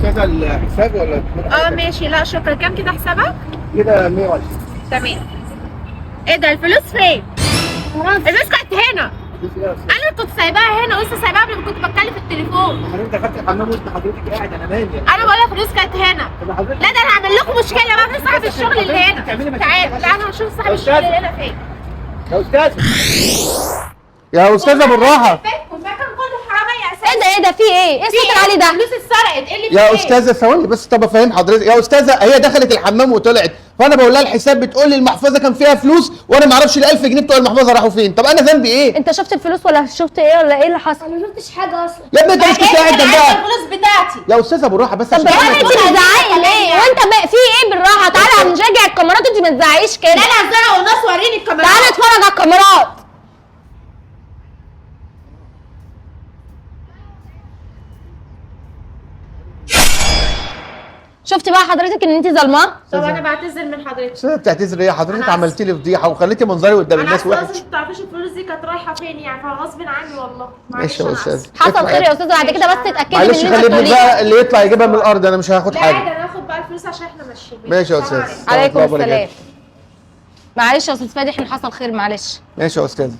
استاذه الحساب ولا؟ ماشي. لا شكرا. كام كده حسابك؟ كده 120. تمام. ايه ده الفلوس فين؟ الفلوس كانت هنا. انا كنت سايباها هنا ولسه سايباها قبل ما كنت بتكلم في التليفون. حضرتك دخلت الحمام وانت حضرتك قاعد، انا نايم يعني. انا بقول لك الفلوس كانت هنا. لا ده انا هعمل لكم مشكله بقى في صاحب الشغل اللي هنا. تعال لا انا هشوف صاحب الشغل اللي هنا فين. يا استاذ يا استاذه بالراحه. والمكان كله حراميه اساسا. ايه ده في ايه؟ ايه الصوت العالي ده؟ الفلوس اتسرقت. ايه اللي في يا ايه؟ استاذه ثواني بس، طب افهم حضرتك. يا استاذه هي دخلت الحمام وطلعت، فانا بقول لها الحساب، بتقول لي المحفظه كان فيها فلوس وانا ما اعرفش ال 1000 جنيه بتوع المحفظه راحوا فين. طب انا ذنبي ايه؟ انت شفت الفلوس ولا شفت ايه ولا ايه اللي حصل؟ انا ما شفتش حاجه اصلا. يا ابني انت مش كنت قاعد جنبها؟ الفلوس بتاعتي. يا استاذه بالراحه بس. طب عشان يعني انت بتزعقي ليه؟ وانت في ايه بالراحه؟ تعالى هنشجع الكاميرات، انت ما تزعقيش كده. لا انا هزرع والناس وريني الكاميرات. تعالى اتفرج على الكاميرات. شفتي بقى حضرتك ان انت ظلماه؟ طب انا بعتذر من حضرتك. استاذه بتعتذر ايه؟ حضرتك أنا عملت لي فضيحه وخليتي منظري قدام انا الناس اسفه وحش. اصلا ما تعرفيش الفلوس دي كانت رايحه فين يعني، فغصب عني والله. ماشي يا أنا استاذ. آسفة. حصل خير يا استاذه، بعد كده بس تتاكدي من معلش اللي انت خلي ابنك بتقوليه. بقى اللي يطلع يجيبها من الارض، انا مش هاخد لا عادي حاجه. انا هاخد بقى الفلوس عشان احنا ماشيين. ماشي يا السلام استاذ. عليكم. عليكم السلام. معلش يا استاذ فادي، احنا حصل خير معلش. ماشي يا استاذ.